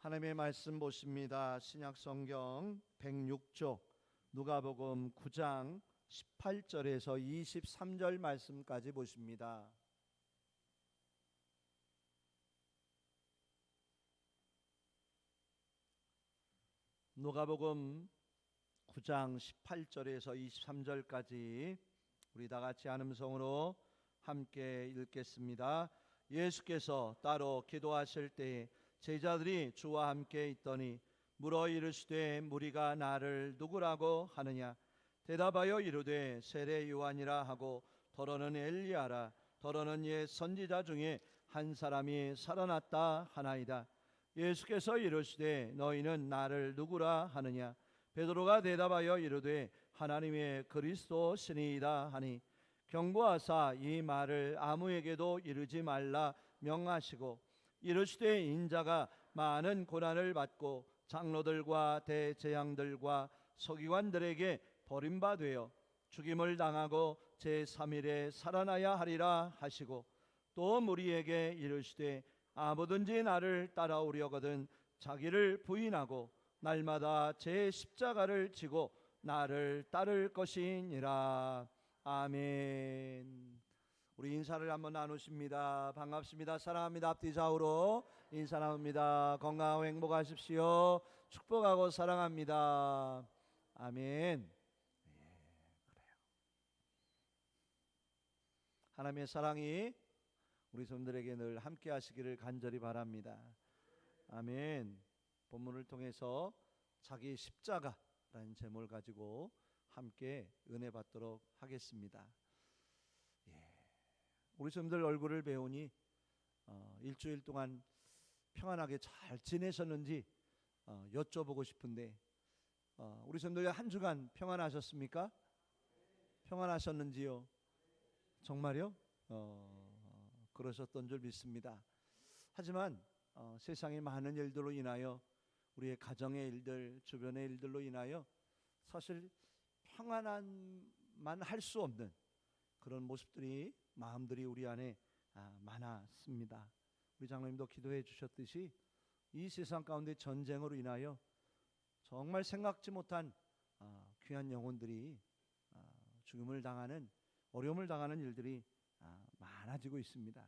하나님의 말씀 보십니다. 신약 성경 106쪽 누가복음 9장 18절에서 23절 말씀까지 보십니다. 누가복음 9장 18절에서 23절까지 우리 다 같이 한 음성으로 함께 읽겠습니다. 예수께서 따로 기도하실 때에 제자들이 주와 함께 있더니 물어 이르시되 무리가 나를 누구라고 하느냐? 대답하여 이르되 세례 요한이라 하고 더러는 엘리야라, 더러는 옛 선지자 중에 한 사람이 살아났다 하나이다. 예수께서 이르시되 너희는 나를 누구라 하느냐? 베드로가 대답하여 이르되 하나님의 그리스도시니이다 하니 경고하사 이 말을 아무에게도 이르지 말라 명하시고 이르시되 인자가 많은 고난을 받고 장로들과 대제사장들과 서기관들에게 버림받되어 죽임을 당하고 제3일에 살아나야 하리라 하시고 또 무리에게 이르시되 아무든지 나를 따라오려거든 자기를 부인하고 날마다 제 십자가를 지고 나를 따를 것이니라. 아멘. 우리 인사를 한번 나누십니다. 반갑습니다. 사랑합니다. 앞뒤 좌우로 인사 나눕니다. 건강하고 행복하십시오. 축복하고 사랑합니다. 아멘. 그래요. 하나님의 사랑이 우리 손들에게 늘 함께 하시기를 간절히 바랍니다. 아멘. 본문을 통해서 자기 십자가라는 제목을 가지고 함께 은혜 받도록 하겠습니다. 우리 손들 얼굴을 배우니 일주일 동안 평안하게 잘 지내셨는지 여쭤보고 싶은데 우리 손들 한 주간 평안하셨습니까? 평안하셨는지요? 정말요? 그러셨던 줄 믿습니다. 하지만 세상의 많은 일들로 인하여 우리의 가정의 일들, 주변의 일들로 인하여 사실 평안함만 할 수 없는 그런 모습들이 마음들이 우리 안에 많았습니다. 우리 장로님도 기도해 주셨듯이 이 세상 가운데 전쟁으로 인하여 정말 생각지 못한 귀한 영혼들이 죽음을 당하는, 어려움을 당하는 일들이 많아지고 있습니다.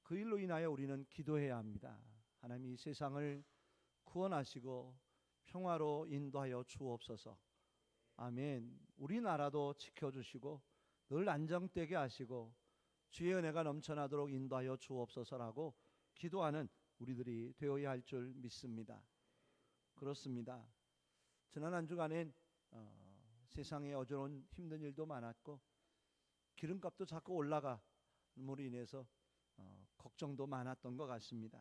그 일로 인하여 우리는 기도해야 합니다. 하나님 이 세상을 구원하시고 평화로 인도하여 주옵소서. 아멘. 우리나라도 지켜주시고 늘 안정되게 하시고 주의 은혜가 넘쳐나도록 인도하여 주옵소서라고 기도하는 우리들이 되어야 할 줄 믿습니다. 그렇습니다. 지난 한 주간엔 세상에 어려운 힘든 일도 많았고 기름값도 자꾸 올라감으로 인해서 걱정도 많았던 것 같습니다.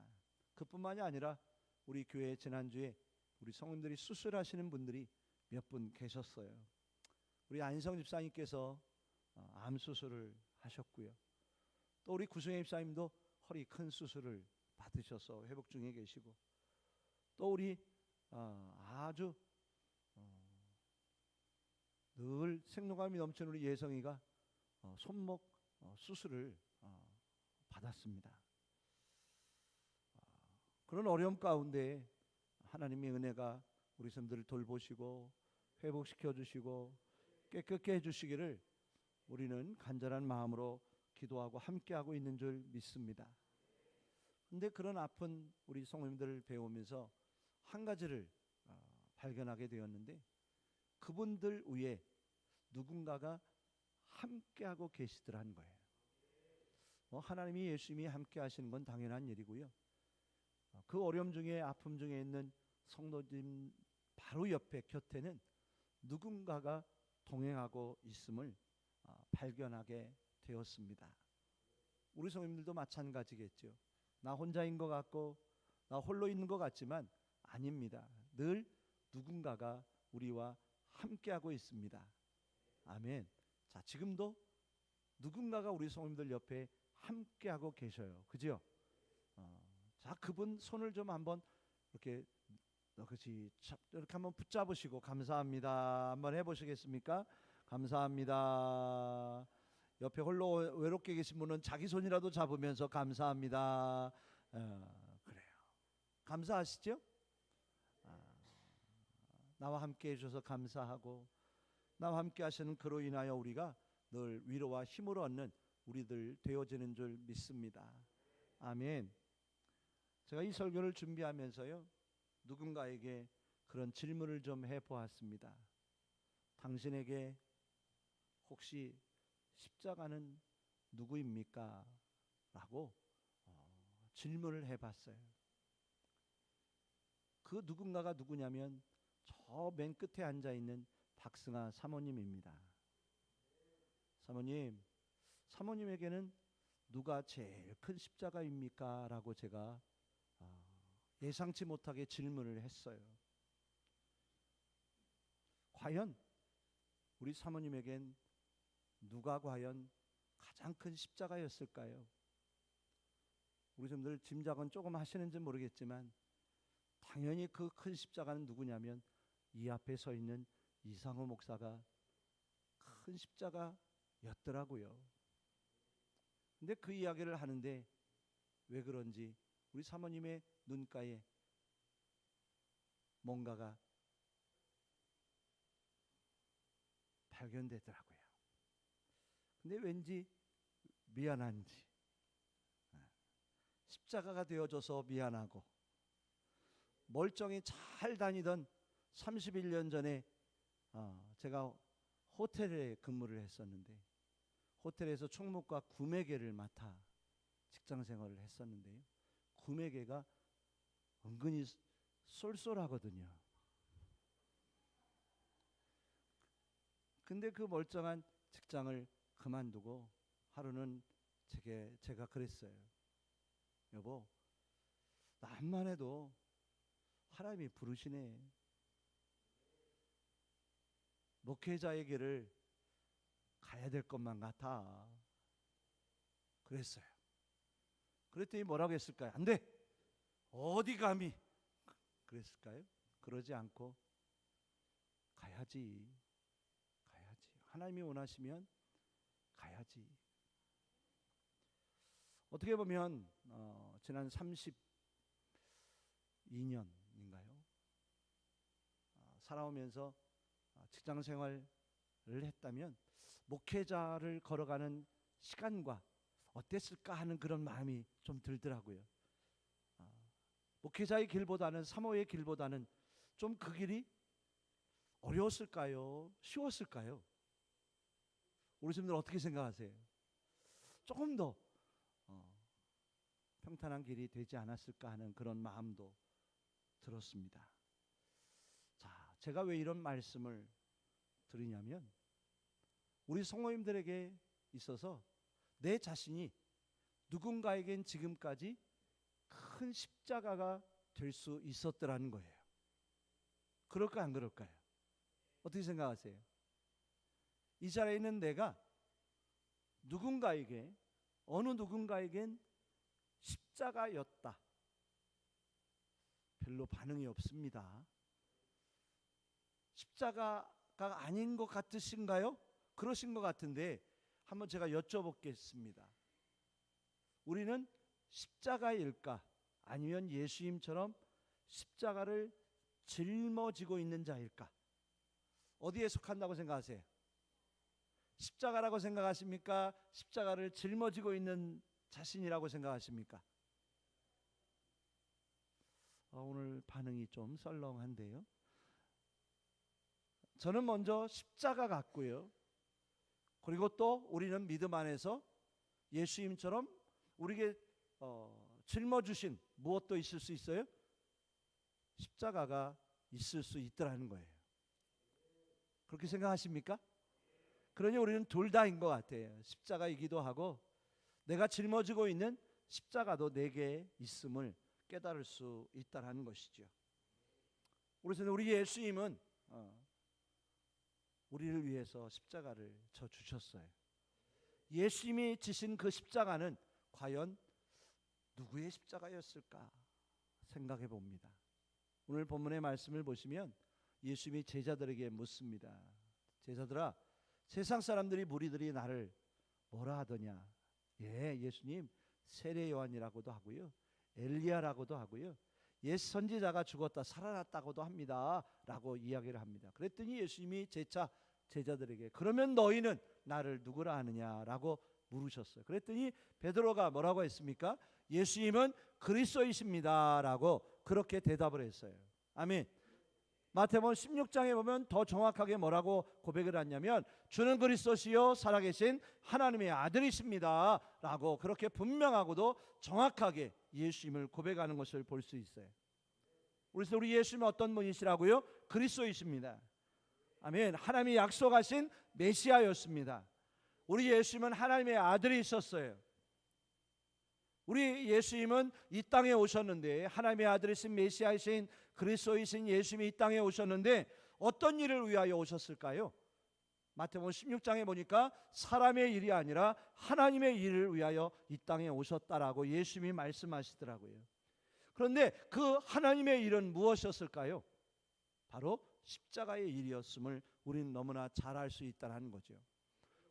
그뿐만이 아니라 우리 교회 지난주에 우리 성도들이 수술하시는 분들이 몇 분 계셨어요. 우리 안성 집사님께서 암 수술을 하셨고요. 또 우리 구승혜 집사님도 허리 큰 수술을 받으셔서 회복 중에 계시고 또 우리 아주 늘 생동감이 넘치는 우리 예성이가 손목 수술을 받았습니다. 그런 어려움 가운데 하나님의 은혜가 우리 성도들을 돌보시고 회복시켜 주시고 깨끗게 해주시기를 우리는 간절한 마음으로 기도하고 함께하고 있는 줄 믿습니다. 그런데 그런 아픈 우리 성도님들을 배우면서 한 가지를 발견하게 되었는데 그분들 위에 누군가가 함께하고 계시더라는 거예요. 하나님이 예수님이 함께 하시는 건 당연한 일이고요. 그 어려움 중에 아픔 중에 있는 성도님 바로 옆에 곁에는 누군가가 동행하고 있음을 발견하게 되었습니다. 우리 성도님들도 마찬가지겠죠. 나 혼자인 것 같고 나 홀로 있는 것 같지만 아닙니다. 늘 누군가가 우리와 함께하고 있습니다. 아멘. 자, 지금도 누군가가 우리 성도님들 옆에 함께하고 계셔요. 그죠? 자, 그분 손을 좀 한번 이렇게 이렇게 한번 붙잡으시고 감사합니다. 한번 해보시겠습니까? 감사합니다. 옆에 홀로 외롭게 계신 분은 자기 손이라도 잡으면서 감사합니다. 그래요. 감사하시죠? 나와 함께 해주셔서 감사하고 나와 함께 하시는 그로 인하여 우리가 늘 위로와 힘을 얻는 우리들 되어지는 줄 믿습니다. 아멘. 제가 이 설교를 준비하면서요, 누군가에게 그런 질문을 좀 해보았습니다. 당신에게 혹시 십자가는 누구입니까? 라고 질문을 해봤어요. 그 누군가가 누구냐면 저 맨 끝에 앉아있는 박승아 사모님입니다. 사모님, 사모님에게는 누가 제일 큰 십자가입니까? 라고 제가 예상치 못하게 질문을 했어요. 과연 우리 사모님에겐 누가 과연 가장 큰 십자가였을까요? 우리 좀들 짐작은 조금 하시는지 모르겠지만 당연히 그 큰 십자가는 누구냐면 이 앞에 서 있는 이상호 목사가 큰 십자가였더라고요. 근데 그 이야기를 하는데 왜 그런지 우리 사모님의 눈가에 뭔가가 발견되더라고요. 근데 왠지 미안한지, 십자가가 되어줘서 미안하고, 멀쩡히 잘 다니던 31년 전에 제가 호텔에 근무를 했었는데, 호텔에서 총무과 구매계를 맡아 직장 생활을 했었는데요, 구매계가 은근히 쏠쏠하거든요. 근데 그 멀쩡한 직장을 그만두고 하루는 제가 그랬어요. 여보, 나만 해도 하나님이 부르시네. 목회자의 길을 가야 될 것만 같아. 그랬어요. 그랬더니 뭐라고 했을까요? 안 돼! 어디 감히! 그랬을까요? 그러지 않고 가야지. 하나님이 원하시면 가야지. 어떻게 보면 지난 32년인가요? 살아오면서 직장 생활을 했다면 목회자를 걸어가는 시간과 어땠을까 하는 그런 마음이 좀 들더라고요. 목회자의 길보다는 사모의 길보다는 좀 그 길이 어려웠을까요? 쉬웠을까요? 우리 친구들 어떻게 생각하세요? 조금 더 평탄한 길이 되지 않았을까 하는 그런 마음도 들었습니다. 자, 제가 왜 이런 말씀을 드리냐면 우리 성도님들에게 있어서 내 자신이 누군가에겐 지금까지 큰 십자가가 될 수 있었더라는 거예요. 그럴까 안 그럴까요? 어떻게 생각하세요? 이 자리에 있는 내가 누군가에게, 어느 누군가에겐 십자가였다. 별로 반응이 없습니다. 십자가가 아닌 것 같으신가요? 그러신 것 같은데 한번 제가 여쭤보겠습니다. 우리는 십자가일까? 아니면 예수님처럼 십자가를 짊어지고 있는 자일까? 어디에 속한다고 생각하세요? 십자가라고 생각하십니까? 십자가를 짊어지고 있는 자신이라고 생각하십니까? 오늘 반응이 좀 썰렁한데요. 저는 먼저 십자가 같고요. 그리고 또 우리는 믿음 안에서 예수님처럼 우리에게 짊어주신 무엇도 있을 수 있어요? 십자가가 있을 수 있더라는 거예요. 그렇게 생각하십니까? 그러니 우리는 둘 다인 것 같아요. 십자가이기도 하고 내가 짊어지고 있는 십자가도 내게 있음을 깨달을 수 있다는 것이죠. 우리 예수님은 우리를 위해서 십자가를 져 주셨어요. 예수님이 지신 그 십자가는 과연 누구의 십자가였을까 생각해 봅니다. 오늘 본문의 말씀을 보시면 예수님이 제자들에게 묻습니다. 제자들아, 세상 사람들이 무리들이 나를 뭐라 하더냐? 예수님 세례 요한이라고도 하고요, 엘리야라고도 하고요, 옛 선지자가 죽었다 살아났다고도 합니다 라고 이야기를 합니다. 그랬더니 예수님이 재차 제자들에게 그러면 너희는 나를 누구라 하느냐라고 물으셨어요. 그랬더니 베드로가 뭐라고 했습니까? 예수님은 그리스도이십니다 라고 그렇게 대답을 했어요. 아멘. 마태복음 16장에 보면 더 정확하게 뭐라고 고백을 했냐면 주는 그리스도시요 살아계신 하나님의 아들이십니다 라고 그렇게 분명하고도 정확하게 예수님을 고백하는 것을 볼 수 있어요. 그래서 우리 예수님은 어떤 분이시라고요? 그리스도이십니다. 아멘. 하나님이 약속하신 메시아였습니다. 우리 예수님은 하나님의 아들이 있었어요. 우리 예수님은 이 땅에 오셨는데 하나님의 아들이신 메시아이신 그리스도이신 예수님이 이 땅에 오셨는데 어떤 일을 위하여 오셨을까요? 마태복음 16장에 보니까 사람의 일이 아니라 하나님의 일을 위하여 이 땅에 오셨다라고 예수님이 말씀하시더라고요. 그런데 그 하나님의 일은 무엇이었을까요? 바로 십자가의 일이었음을 우리는 너무나 잘 알 수 있다는 거죠.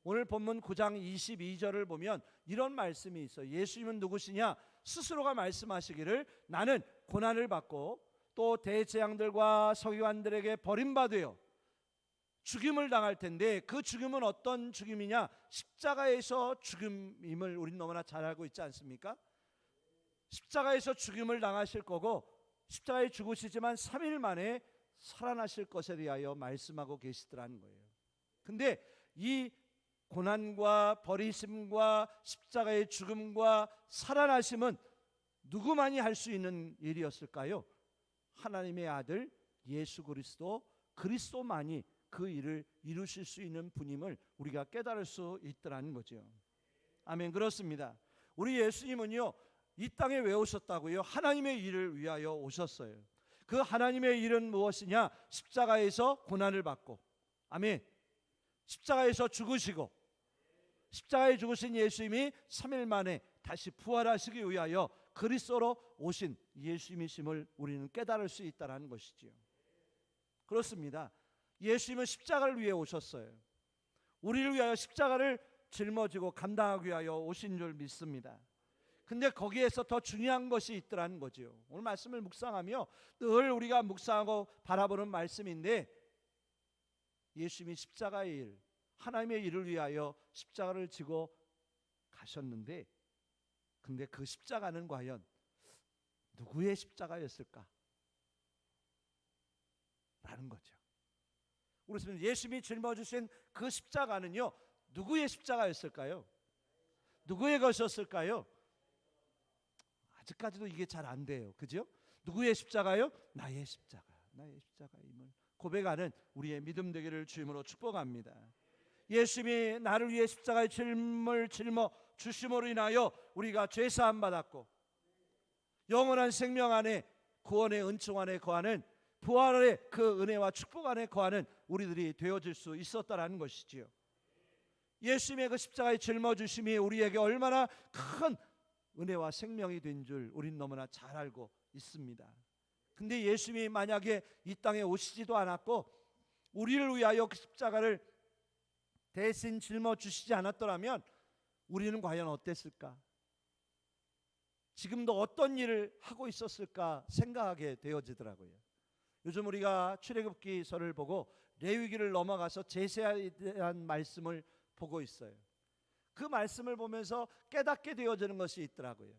오늘 본문 9장 22절을 보면 이런 말씀이 있어요. 예수님은 누구시냐? 스스로가 말씀하시기를 나는 고난을 받고 또 대재앙들과 서기관들에게 버림받으여 죽임을 당할 텐데 그 죽임은 어떤 죽임이냐? 십자가에서 죽임임을 우리는 너무나 잘 알고 있지 않습니까? 십자가에서 죽임을 당하실 거고 십자가에 죽으시지만 3일 만에 살아나실 것에 대하여 말씀하고 계시더라는 거예요. 근데 이 고난과 버리심과 십자가의 죽음과 살아나심은 누구만이 할 수 있는 일이었을까요? 하나님의 아들 예수 그리스도만이 그 일을 이루실 수 있는 분임을 우리가 깨달을 수 있더라는 거죠. 아멘. 그렇습니다. 우리 예수님은요 이 땅에 왜 오셨다고요? 하나님의 일을 위하여 오셨어요. 그 하나님의 일은 무엇이냐? 십자가에서 고난을 받고, 아멘, 십자가에서 죽으시고 십자가에 죽으신 예수님이 3일 만에 다시 부활하시기 위하여 그리스도로 오신 예수님이심을 우리는 깨달을 수 있다는 것이지요. 그렇습니다. 예수님은 십자가를 위해 오셨어요. 우리를 위하여 십자가를 짊어지고 감당하기 위하여 오신 줄 믿습니다. 근데 거기에서 더 중요한 것이 있더라는 거죠. 오늘 말씀을 묵상하며 늘 우리가 묵상하고 바라보는 말씀인데 예수님이 십자가의 일, 하나님의 일을 위하여 십자가를 지고 가셨는데 근데 그 십자가는 과연 누구의 십자가였을까? 라는 거죠. 그렇습니다. 예수님이 짊어지신 그 십자가는요 누구의 십자가였을까요? 누구의 것이었을까요? 아직까지도 이게 잘 안 돼요. 그죠? 누구의 십자가요? 나의 십자가, 나의 십자가임을 고백하는 우리의 믿음 되기를 주임으로 축복합니다. 예수님이 나를 위해 십자가의 짐을 짊어 주심으로 인하여 우리가 죄 사함 받았고 영원한 생명 안에 구원의 은총 안에 거하는 부활의 그 은혜와 축복 안에 거하는 우리들이 되어질 수 있었다라는 것이지요. 예수님의 그 십자가의 짊어주심이 우리에게 얼마나 큰 은혜와 생명이 된 줄 우리는 너무나 잘 알고 있습니다. 근데 예수님이 만약에 이 땅에 오시지도 않았고 우리를 위하여 그 십자가를 대신 짊어주시지 않았더라면 우리는 과연 어땠을까? 지금도 어떤 일을 하고 있었을까 생각하게 되어지더라고요. 요즘 우리가 출애굽기서를 보고 레위기를 넘어가서 제사에 대한 말씀을 보고 있어요. 그 말씀을 보면서 깨닫게 되어지는 것이 있더라고요.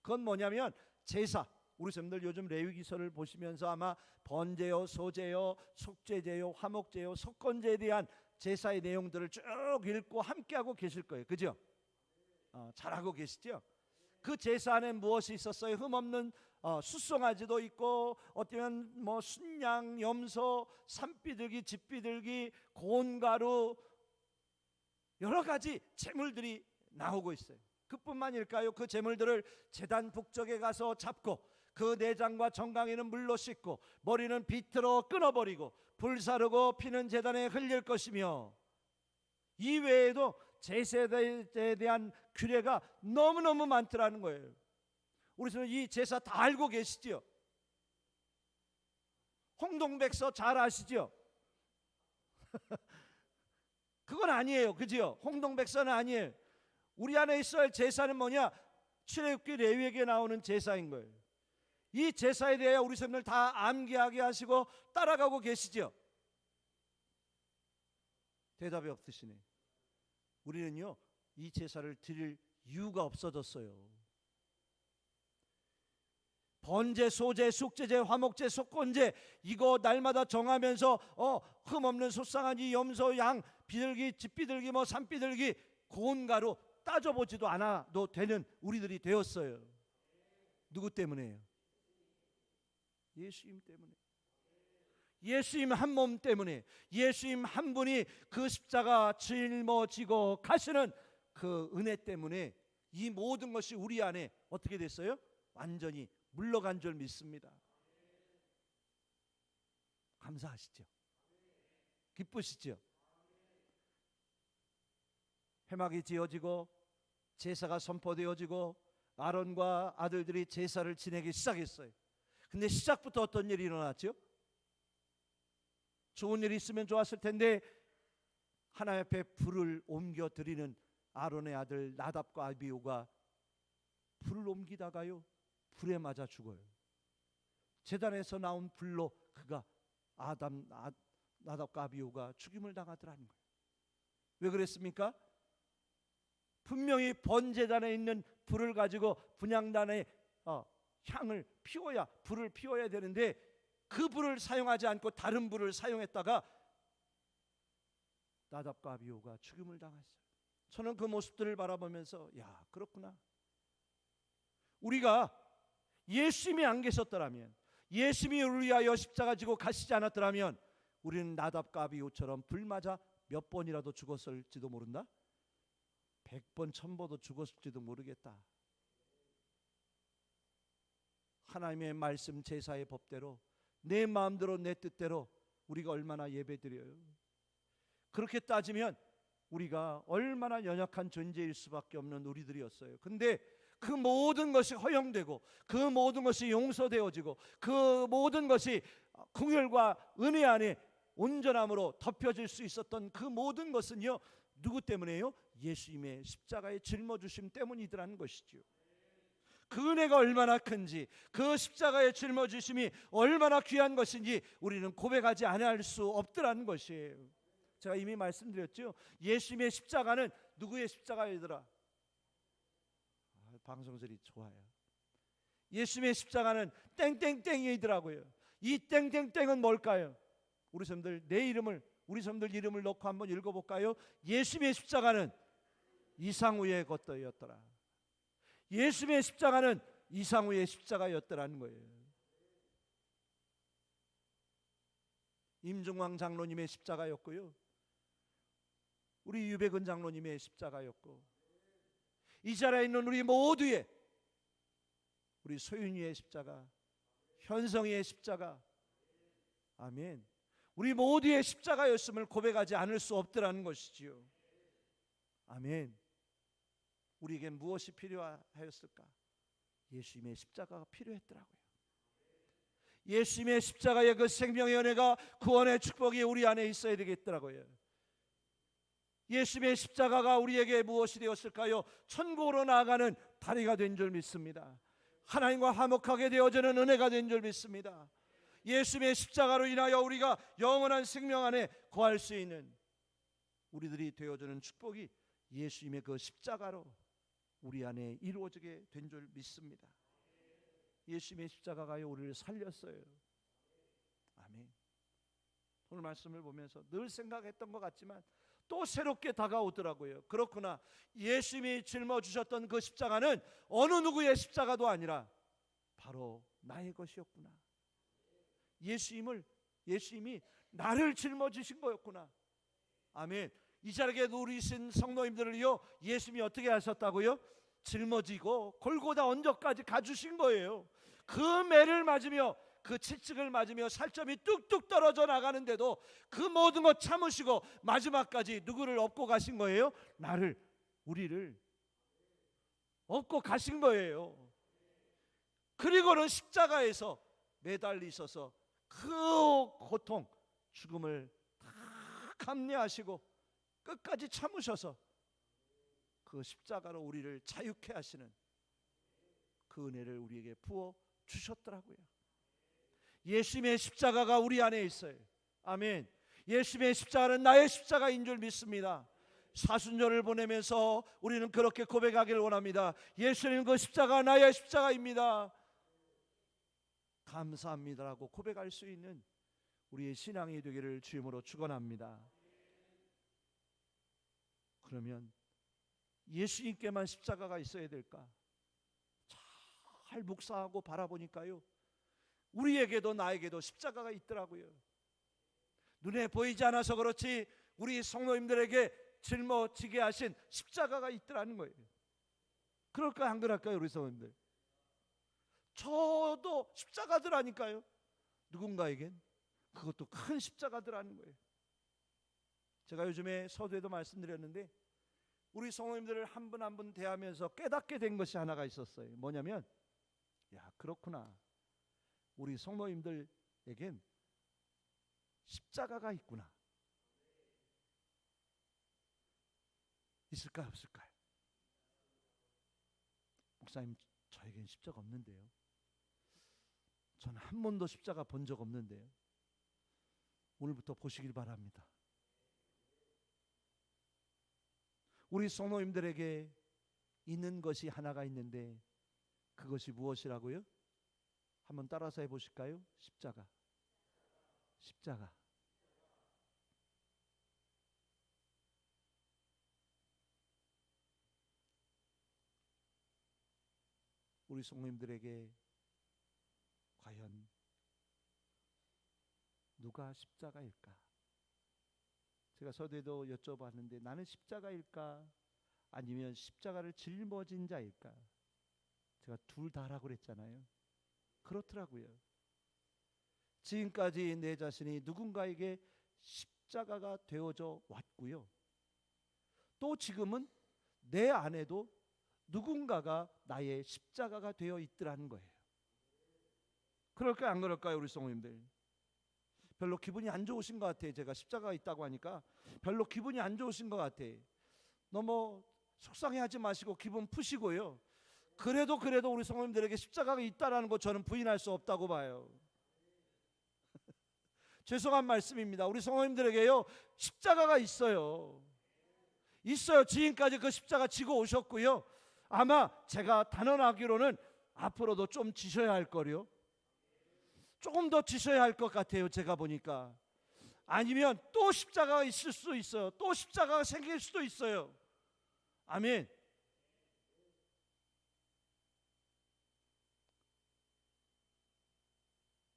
그건 뭐냐면 제사. 우리 선생님들 요즘 레위기서를 보시면서 아마 번제요, 소제요, 속죄제요, 화목제요, 속건제에 대한 제사의 내용들을 쭉 읽고 함께하고 계실 거예요. 그죠? 잘하고 계시죠? 그 제사 안에 무엇이 있었어요? 흠없는 숫송아지도 있고 어쩌면 뭐 순양, 염소, 산비둘기, 집비둘기, 고운가루 여러 가지 제물들이 나오고 있어요. 그뿐만일까요? 그 제물들을 제단 북쪽에 가서 잡고 그 내장과 정강이는 물로 씻고 머리는 비트로 끊어버리고 불사르고 피는 제단에 흘릴 것이며 이 외에도 제사에 대한 규례가 너무너무 많더라는 거예요. 우리 이 제사 다 알고 계시죠? 홍동백서 잘 아시죠? 그건 아니에요. 그죠? 홍동백서는 아니에요. 우리 안에 있어야 할 제사는 뭐냐? 출애굽기 레위기에 나오는 제사인 거예요. 이 제사에 대해 우리 성도들 다 암기하게 하시고 따라가고 계시죠? 대답이 없으시네. 우리는요, 이 제사를 드릴 이유가 없어졌어요. 번제, 소제, 속제제, 화목제, 속건제, 이거 날마다 정하면서 흠없는 소쌍아지, 염소, 양, 비둘기, 집비둘기, 산비둘기, 고운가루 따져보지도 않아도 되는 우리들이 되었어요. 누구 때문에요? 예수님 때문에. 예수님 한 몸 때문에, 예수님 한 분이 그 십자가 짊어지고 가시는 그 은혜 때문에 이 모든 것이 우리 안에 어떻게 됐어요? 완전히 물러간 줄 믿습니다. 감사하시죠? 기쁘시죠? 회막이 지어지고 제사가 선포되어지고 아론과 아들들이 제사를 지내기 시작했어요. 근데 시작부터 어떤 일이 일어났죠? 좋은 일이 있으면 좋았을 텐데 하나님 앞에 불을 옮겨 드리는 아론의 아들 나답과 아비후가 불을 옮기다가요, 불에 맞아 죽어요. 제단에서 나온 불로 그가 나답과 아비후가 죽임을 당하더라는 거예요. 왜 그랬습니까? 분명히 번제단에 있는 불을 가지고 분향단에 향을 피워야, 불을 피워야 되는데 그 불을 사용하지 않고 다른 불을 사용했다가 나답과 아비후가 죽임을 당했어요. 저는 그 모습들을 바라보면서 야, 그렇구나. 우리가 예수님이 안 계셨더라면, 예수님이 우리 위하여 십자가 지고 가시지 않았더라면 우리는 나답과 아비후처럼 불 맞아 몇 번이라도 죽었을지도 모른다. 100번 1000번도 죽었을지도 모르겠다. 하나님의 말씀 제사의 법대로 내 마음대로 내 뜻대로 우리가 얼마나 예배드려요. 그렇게 따지면 우리가 얼마나 연약한 존재일 수밖에 없는 우리들이었어요. 근데 그 모든 것이 허용되고 그 모든 것이 용서되어지고 그 모든 것이 긍휼과 은혜 안에 온전함으로 덮여질 수 있었던 그 모든 것은요, 누구 때문에요? 예수님의 십자가의 짊어주심 때문이더라는 것이죠. 그 은혜가 얼마나 큰지, 그 십자가의 짊어주심이 얼마나 귀한 것인지 우리는 고백하지 않을 수 없더라는 것이에요. 제가 이미 말씀드렸죠. 예수님의 십자가는 누구의 십자가이더라? 방송들이 좋아요. 예수님의 십자가는 땡땡땡이더라고요. 이 땡땡땡은 뭘까요? 우리 성도들 우리 성도들 이름을 넣고 한번 읽어볼까요? 예수님의 십자가는 이상우의 것도였더라. 예수님의 십자가는 이상우의 십자가였더라는 거예요. 임중왕 장로님의 십자가였고요, 우리 유백은 장로님의 십자가였고, 이 자리에 있는 우리 모두의, 우리 소윤이의 십자가, 현성이의 십자가, 아멘, 우리 모두의 십자가였음을 고백하지 않을 수 없더라는 것이지요. 아멘. 우리에게 무엇이 필요하였을까? 예수님의 십자가가 필요했더라고요. 예수님의 십자가의 그 생명의 은혜가, 구원의 축복이 우리 안에 있어야 되겠더라고요. 예수님의 십자가가 우리에게 무엇이 되었을까요? 천국으로 나아가는 다리가 된 줄 믿습니다. 하나님과 화목하게 되어지는 은혜가 된 줄 믿습니다. 예수님의 십자가로 인하여 우리가 영원한 생명 안에 거할 수 있는 우리들이 되어지는 축복이 예수님의 그 십자가로 우리 안에 이루어지게 된 줄 믿습니다. 예수님의 십자가가요, 우리를 살렸어요. 아멘. 오늘 말씀을 보면서 늘 생각했던 것 같지만 또 새롭게 다가오더라고요. 그렇구나. 예수님이 짊어지셨던 그 십자가는 어느 누구의 십자가도 아니라 바로 나의 것이었구나. 예수님이 나를 짊어지신 거였구나. 아멘. 이 자리에 누리신 성도님들을요, 예수님이 어떻게 하셨다고요? 짊어지고 골고다 언저까지 가주신 거예요. 그 매를 맞으며 그 채찍을 맞으며 살점이 뚝뚝 떨어져 나가는데도 그 모든 것 참으시고 마지막까지 누구를 업고 가신 거예요? 우리를 업고 가신 거예요. 그리고는 십자가에서 매달리셔서 그 고통, 죽음을 다 감내하시고 끝까지 참으셔서 그 십자가로 우리를 자유케 하시는 그 은혜를 우리에게 부어 주셨더라고요. 예수님의 십자가가 우리 안에 있어요. 아멘. 예수님의 십자가는 나의 십자가인 줄 믿습니다. 사순절을 보내면서 우리는 그렇게 고백하기를 원합니다. 예수님 그 십자가 나의 십자가입니다. 감사합니다라고 고백할 수 있는 우리의 신앙이 되기를 주님으로 축원합니다. 그러면 예수님께만 십자가가 있어야 될까? 잘 묵상하고 바라보니까요, 우리에게도 나에게도 십자가가 있더라고요. 눈에 보이지 않아서 그렇지 우리 성도님들에게 짊어지게 하신 십자가가 있더라는 거예요. 그럴까요, 안 그럴까요, 우리 성도님들? 저도 십자가더라니까요. 누군가에겐 그것도 큰 십자가더라는 거예요. 제가 요즘에 서두에도 말씀드렸는데 우리 성도님들을 한 분 한 분 대하면서 깨닫게 된 것이 하나가 있었어요. 뭐냐면, 야, 그렇구나, 우리 성도님들에겐 십자가가 있구나. 있을까요, 없을까요? 목사님, 저에겐 십자가 없는데요. 저는 한 번도 십자가 본 적 없는데요. 오늘부터 보시길 바랍니다. 우리 성도님들에게 있는 것이 하나가 있는데 그것이 무엇이라고요? 한번 따라서 해보실까요? 십자가. 십자가. 우리 성도님들에게 과연 누가 십자가일까? 제가 서두에도 여쭤봤는데, 나는 십자가일까? 아니면 십자가를 짊어진 자일까? 제가 둘 다라고 그랬잖아요. 그렇더라고요. 지금까지 내 자신이 누군가에게 십자가가 되어져 왔고요, 또 지금은 내 안에도 누군가가 나의 십자가가 되어 있더라는 거예요. 그럴까요, 안 그럴까요, 우리 성도님들? 별로 기분이 안 좋으신 것 같아요. 제가 십자가가 있다고 하니까 별로 기분이 안 좋으신 것 같아요. 너무 속상해하지 마시고 기분 푸시고요. 그래도 우리 성도님들에게 십자가가 있다라는 거 저는 부인할 수 없다고 봐요. 죄송한 말씀입니다. 우리 성도님들에게요, 십자가가 있어요. 지금까지 그 십자가 지고 오셨고요. 아마 제가 단언하기로는 앞으로도 좀 지셔야 할 거요. 조금 더 지셔야 할 것 같아요, 제가 보니까. 아니면 또 십자가가 있을 수도 있어요. 또 십자가가 생길 수도 있어요. 아멘.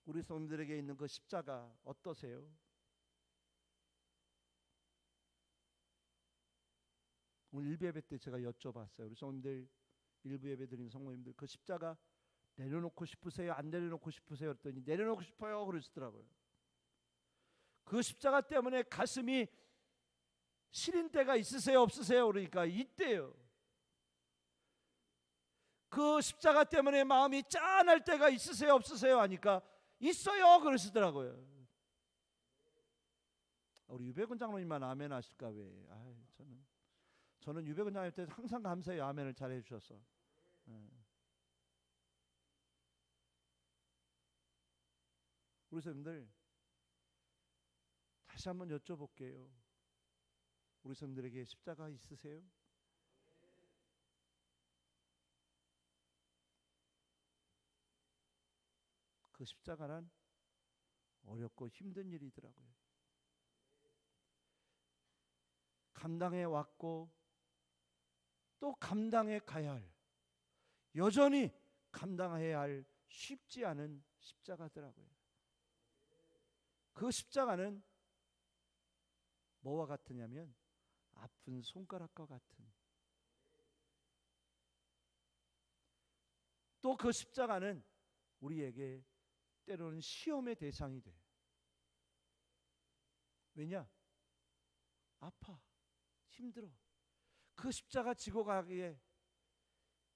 우리 성도들에게 있는 그 십자가 어떠세요? 오늘 일부 예배 때 제가 여쭤봤어요. 우리 성도님들, 일부 예배 드린 성도님들, 그 십자가 내려놓고 싶으세요? 안 내려놓고 싶으세요? 그랬더니 내려놓고 싶어요 그러시더라고요. 그 십자가 때문에 가슴이 시린 때가 있으세요, 없으세요? 그러니까 있대요. 그 십자가 때문에 마음이 짠할 때가 있으세요, 없으세요? 하니까 있어요 그러시더라고요. 우리 유백은 장로님만 아멘 하실까 왜? 저는 유백은 장로님 때 항상 감사해요. 아멘을 잘 해주셔서. 우리 선생님들, 다시 한번 여쭤볼게요. 우리 선생님들에게 십자가 있으세요? 그 십자가란 어렵고 힘든 일이더라고요. 감당해 왔고 또 감당해 가야 할, 여전히 감당해야 할 쉽지 않은 십자가더라고요. 그 십자가는 뭐와 같으냐면 아픈 손가락과 같은, 또 그 십자가는 우리에게 때로는 시험의 대상이 돼. 왜냐? 아파, 힘들어. 그 십자가 지고 가기에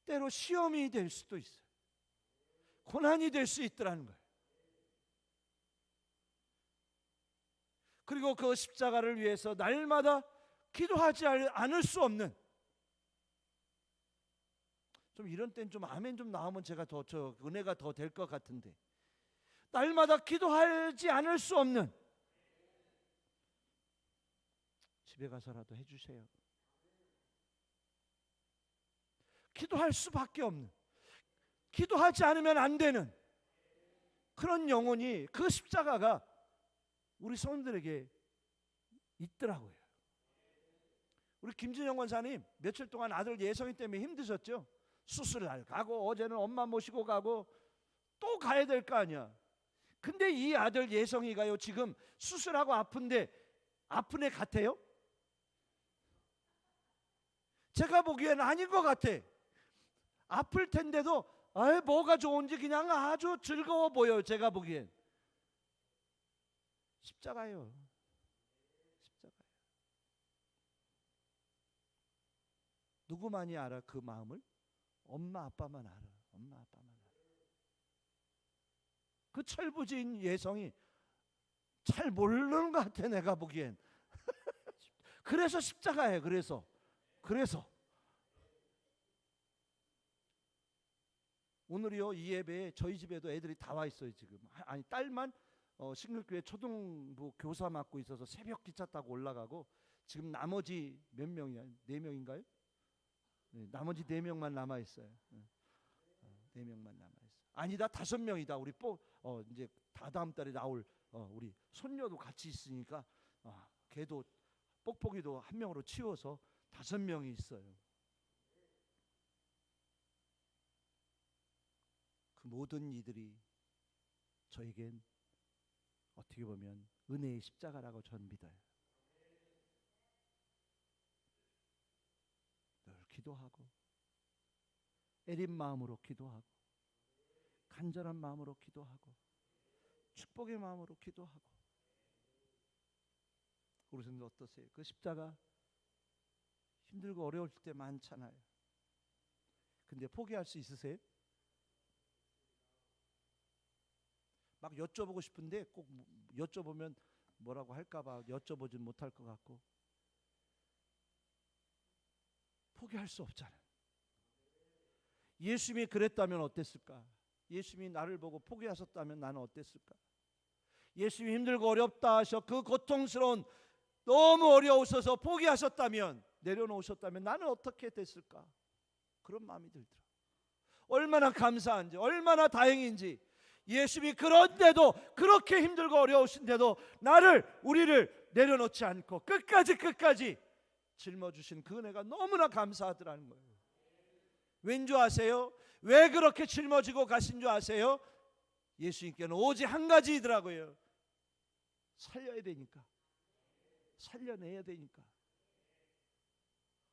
때로 시험이 될 수도 있어요. 고난이 될 수 있더라는 거예요. 그리고 그 십자가를 위해서 날마다 기도하지 않을 수 없는, 좀 이런 땐 좀 아멘 좀 나오면 제가 더 은혜가 더 될 것 같은데, 날마다 기도하지 않을 수 없는, 집에 가서라도 해주세요. 기도할 수밖에 없는, 기도하지 않으면 안 되는 그런 영혼이, 그 십자가가 우리 성도들에게 있더라고요. 우리 김진영 권사님 며칠 동안 아들 예성이 때문에 힘드셨죠? 수술을 가고, 어제는 엄마 모시고 가고, 또 가야 될 거 아니야. 근데 이 아들 예성이가요, 지금 수술하고 아픈데 아픈 애 같아요? 제가 보기에는 아닌 것 같아. 아플 텐데도 뭐가 좋은지 그냥 아주 즐거워 보여요. 제가 보기엔 십자가예요. 십자가예요. 누구만이 알아 그 마음을? 엄마 아빠만 알아. 엄마 아빠만 알아. 그 철부지인 예성이 잘 모르는 것 같아, 내가 보기엔. 그래서 십자가예요. 그래서 오늘이요, 이 예배에 저희 집에도 애들이 다 와 있어요. 지금 아니, 딸만 신글교회 초등부 교사 맡고 있어서 새벽 기차 타고 올라가고, 지금 나머지 몇 명이야? 4명인가요? 네, 나머지 4명만 남아 있어요. 4명만 남아 있어. 아니다, 5명이다. 우리 이제 다다음 달에 나올 우리 손녀도 같이 있으니까 걔도 뽁뽁이도 한 명으로 치워서 5명이 있어요. 그 모든 이들이 저에겐 어떻게 보면 은혜의 십자가라고 저는 믿어요. 늘 기도하고, 애린 마음으로 기도하고, 간절한 마음으로 기도하고, 축복의 마음으로 기도하고. 우리 선생님 어떠세요? 그 십자가 힘들고 어려울 때 많잖아요. 근데 포기할 수 있으세요? 막 여쭤보고 싶은데 꼭 여쭤보면 뭐라고 할까봐 여쭤보진 못할 것 같고, 포기할 수 없잖아요. 예수님이 그랬다면 어땠을까? 예수님이 나를 보고 포기하셨다면 나는 어땠을까? 예수님이 힘들고 어렵다 하셔 그 고통스러운, 너무 어려우셔서 포기하셨다면, 내려놓으셨다면 나는 어떻게 됐을까? 그런 마음이 들더라. 얼마나 감사한지, 얼마나 다행인지. 예수님이 그런데도, 그렇게 힘들고 어려우신데도 우리를 내려놓지 않고 끝까지 짊어주신 그 은혜가 너무나 감사하더라는 거예요. 왠 줄 아세요? 왜 그렇게 짊어지고 가신 줄 아세요? 예수님께는 오직 한 가지이더라고요. 살려야 되니까, 살려내야 되니까.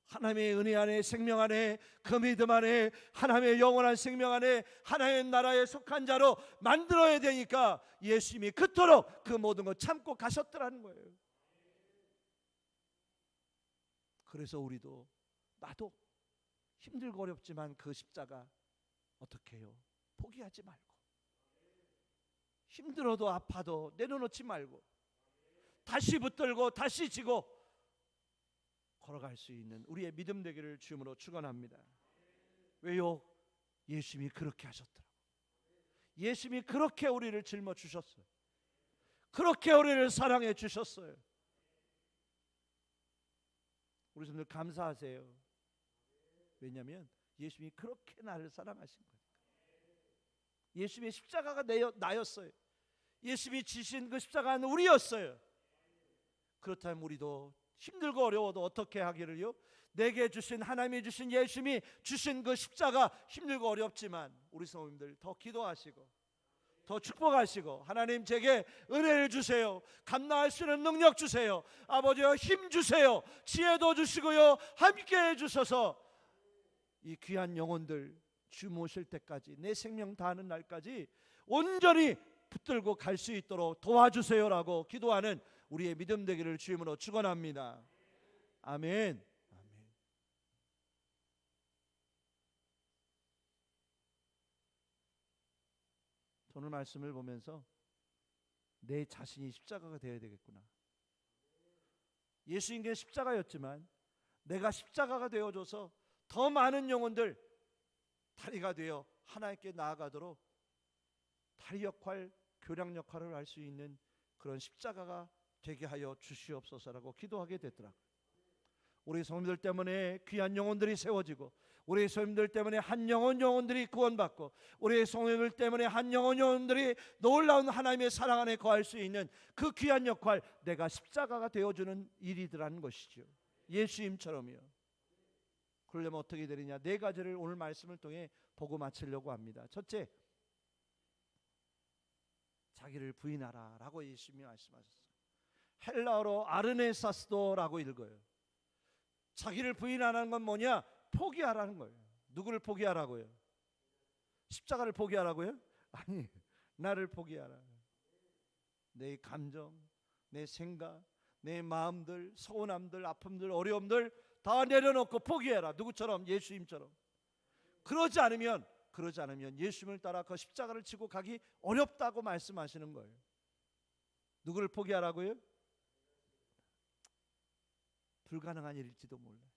하나님의 은혜 안에, 생명 안에, 그 믿음 안에, 하나님의 영원한 생명 안에, 하나님의 나라에 속한 자로 만들어야 되니까 예수님이 그토록 그 모든 걸 참고 가셨더라는 거예요. 그래서 우리도, 나도 힘들고 어렵지만 그 십자가 어떻게 해요? 포기하지 말고, 힘들어도 아파도 내려놓지 말고, 다시 붙들고 다시 지고 걸어갈 수 있는 우리의 믿음 되기를 주님으로 축원합니다. 왜요? 예수님이 그렇게 하셨더라고요. 예수님이 그렇게 우리를 짊어주셨어요. 그렇게 우리를 사랑해 주셨어요. 우리 성도들 감사하세요. 왜냐하면 예수님이 그렇게 나를 사랑하신 거니까. 예수님의 십자가가 나였어요. 예수님이 지신 그 십자가는 우리였어요. 그렇다면 우리도 힘들고 어려워도 어떻게 하기를요? 내게 주신, 하나님이 주신, 예수님이 주신 그 십자가, 힘들고 어렵지만 우리 성도님들 더 기도하시고 더 축복하시고, 하나님 제게 은혜를 주세요. 감당할 수 있는 능력 주세요. 아버지여 힘 주세요. 지혜도 주시고요, 함께 해주셔서 이 귀한 영혼들 주 모실 때까지, 내 생명 다하는 날까지 온전히 붙들고 갈 수 있도록 도와주세요라고 기도하는 우리의 믿음 되기를 주님으로 축원합니다. 아멘. 아멘. 오늘 말씀을 보면서 내 자신이 십자가가 되어야 되겠구나. 예수님께 십자가였지만 내가 십자가가 되어줘서 더 많은 영혼들, 다리가 되어 하나님께 나아가도록 다리 역할, 교량 역할을 할 수 있는 그런 십자가가 되게 하여 주시옵소서라고 기도하게 되더라고요. 우리 성도들 때문에 귀한 영혼들이 세워지고, 우리 성도들 때문에 한 영혼들이 구원받고, 우리 성도들 때문에 한 영혼들이 놀라운 하나님의 사랑 안에 거할 수 있는 그 귀한 역할, 내가 십자가가 되어주는 일이더라는 것이죠. 예수님처럼요. 그러려면 어떻게 되느냐, 네 가지를 오늘 말씀을 통해 보고 마치려고 합니다. 첫째, 자기를 부인하라 라고 예수님이 말씀하셨어요. 헬라어로 아르네사스도라고 읽어요. 자기를 부인하라는 건 뭐냐? 포기하라는 거예요. 누구를 포기하라고요? 십자가를 포기하라고요? 아니, 나를 포기하라. 내 감정, 내 생각, 내 마음들, 서운함들, 아픔들, 어려움들 다 내려놓고 포기해라. 누구처럼? 예수님처럼. 그러지 않으면 예수님을 따라 그 십자가를 지고 가기 어렵다고 말씀하시는 거예요. 누구를 포기하라고요? 불가능한 일일지도 몰라요.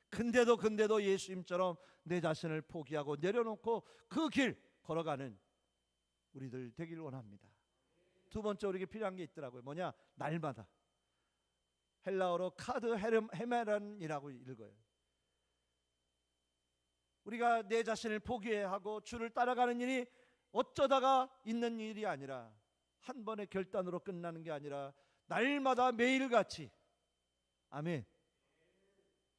근데도 예수님처럼 내 자신을 포기하고 내려놓고 그 길 걸어가는 우리들 되길 원합니다. 두 번째, 우리에게 필요한 게 있더라고요. 뭐냐? 날마다. 헬라어로 카드 헤메란이라고 읽어요. 우리가 내 자신을 포기하고 주를 따라가는 일이 어쩌다가 있는 일이 아니라, 한 번의 결단으로 끝나는 게 아니라 날마다 매일같이, 아멘,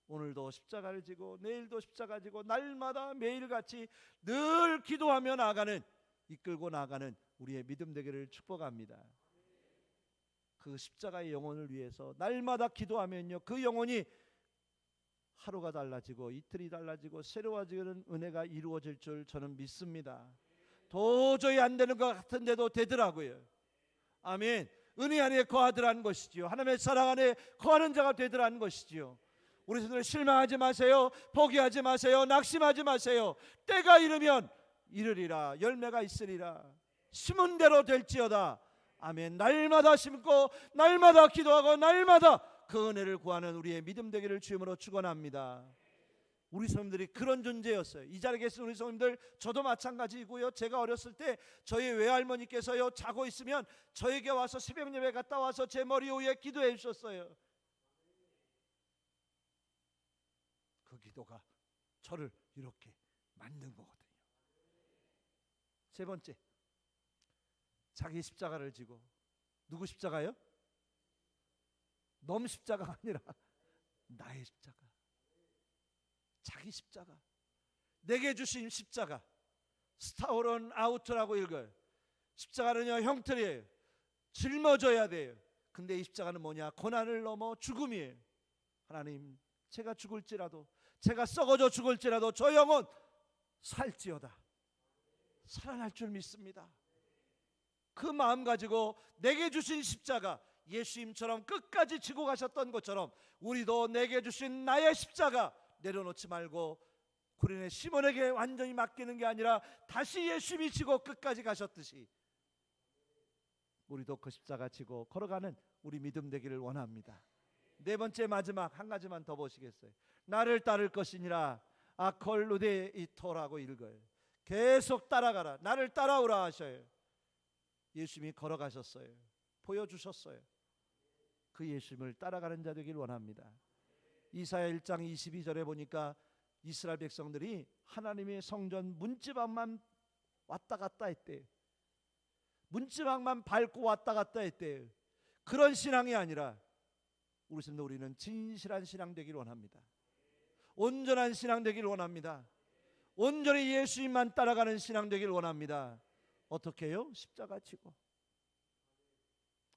오늘도 십자가를 지고 내일도 십자가 지고 날마다 매일같이 늘 기도하며 나아가는, 이끌고 나가는 우리의 믿음 되기를 축복합니다. 그 십자가의 영혼을 위해서 날마다 기도하면요, 그 영혼이 하루가 달라지고 이틀이 달라지고 새로워지는 은혜가 이루어질 줄 저는 믿습니다. 도저히 안 되는 것 같은데도 되더라고요. 아멘. 은혜 안에 거하더라는 것이지요. 하나님의 사랑 안에 거하는 자가 되더라는 것이지요. 우리 성도들 실망하지 마세요. 포기하지 마세요. 낙심하지 마세요. 때가 이르면 이르리라. 열매가 있으리라. 심은 대로 될지어다. 아멘. 날마다 심고 날마다 기도하고 날마다 그 은혜를 구하는 우리의 믿음 되기를 주님으로 축원합니다. 우리 성도들이 그런 존재였어요. 이 자리에 계신 우리 성도들, 저도 마찬가지이고요. 제가 어렸을 때 저희 외할머니께서요, 자고 있으면 저에게 와서 새벽 예배 갔다 와서 제 머리 위에 기도해 주셨어요. 그 기도가 저를 이렇게 만든 거거든요. 세 번째, 자기 십자가를 지고. 누구 십자가요? 놈 십자가가 아니라 나의 십자가, 자기 십자가, 내게 주신 십자가. 스타오론 아우트라고 읽어요. 십자가는요, 형틀이에요. 짊어져야 돼요. 근데 이 십자가는 뭐냐? 고난을 넘어 죽음이에요. 하나님, 제가 죽을지라도, 제가 썩어져 죽을지라도 저 영혼 살지어다. 살아날 줄 믿습니다. 그 마음 가지고 내게 주신 십자가, 예수님처럼 끝까지 지고 가셨던 것처럼 우리도 내게 주신 나의 십자가 내려놓지 말고 구린의 시몬에게 완전히 맡기는 게 아니라 다시 예수님이 지고 끝까지 가셨듯이 우리도 그 십자가 지고 걸어가는 우리 믿음 되기를 원합니다. 네 번째, 마지막 한 가지만 더 보시겠어요? 나를 따를 것이니라. 아콜루데 이토라고 읽어요. 계속 따라가라. 나를 따라오라 하셔요. 예수님이 걸어가셨어요. 보여주셨어요. 그 예수님을 따라가는 자 되길 원합니다. 이사야 1장 22절에 보니까 이스라엘 백성들이 하나님의 성전 문지방만 왔다 갔다 했대요. 문지방만 밟고 왔다 갔다 했대요. 그런 신앙이 아니라 우리는 진실한 신앙 되길 원합니다. 온전한 신앙 되길 원합니다. 온전히 예수님만 따라가는 신앙 되길 원합니다. 어떻게 해요? 십자가 지고.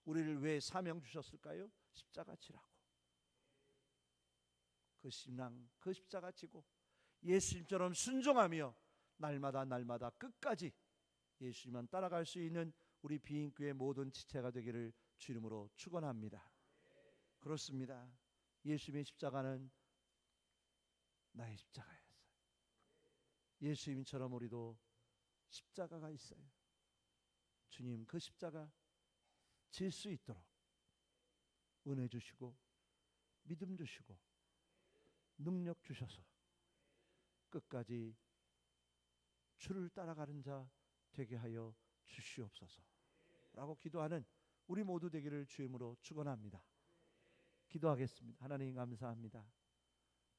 우리를 왜 사명 주셨을까요? 십자가 지라고. 그 신앙, 그 십자가 지고 예수님처럼 순종하며 날마다 끝까지 예수님만 따라갈 수 있는 우리 비인교의 모든 지체가 되기를 주 이름으로 축원합니다. 그렇습니다. 예수님의 십자가는 나의 십자가였어요. 예수님처럼 우리도 십자가가 있어요. 주님, 그 십자가 질 수 있도록 은혜 주시고 믿음 주시고 능력 주셔서 끝까지 주를 따라가는 자 되게 하여 주시옵소서 라고 기도하는 우리 모두 되기를 주임으로 축원합니다. 기도하겠습니다. 하나님 감사합니다.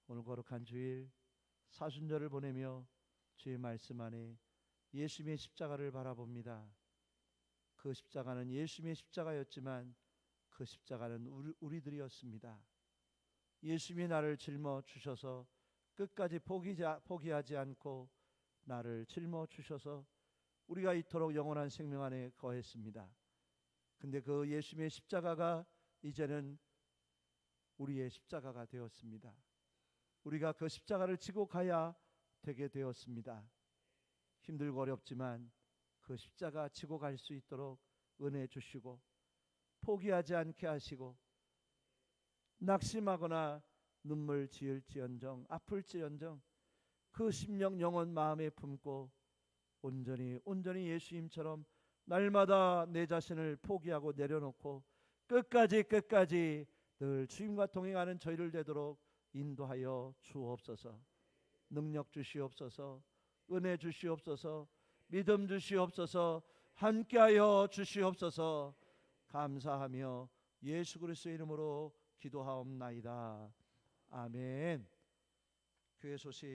오늘 거룩한 주일 사순절을 보내며 주의 말씀 안에 예수님의 십자가를 바라봅니다. 그 십자가는 예수님의 십자가였지만 그 십자가는 우리들이었습니다. 예수님이 나를 짊어 주셔서 끝까지 포기하지 않고 나를 짊어 주셔서 우리가 이토록 영원한 생명 안에 거했습니다. 근데 그 예수님의 십자가가 이제는 우리의 십자가가 되었습니다. 우리가 그 십자가를 지고 가야 되게 되었습니다. 힘들고 어렵지만 그 십자가 지고 갈 수 있도록 은혜 주시고 포기하지 않게 하시고 낙심하거나 눈물 지을지언정 아플지언정 그 심령 영혼 마음에 품고 온전히 예수님처럼 날마다 내 자신을 포기하고 내려놓고 끝까지 늘 주님과 동행하는 저희를 되도록 인도하여 주옵소서. 능력 주시옵소서. 은혜 주시옵소서. 믿음 주시옵소서. 함께하여 주시옵소서. 감사하며 예수 그리스도의 이름으로 기도하옵나이다. 아멘. 교회 소식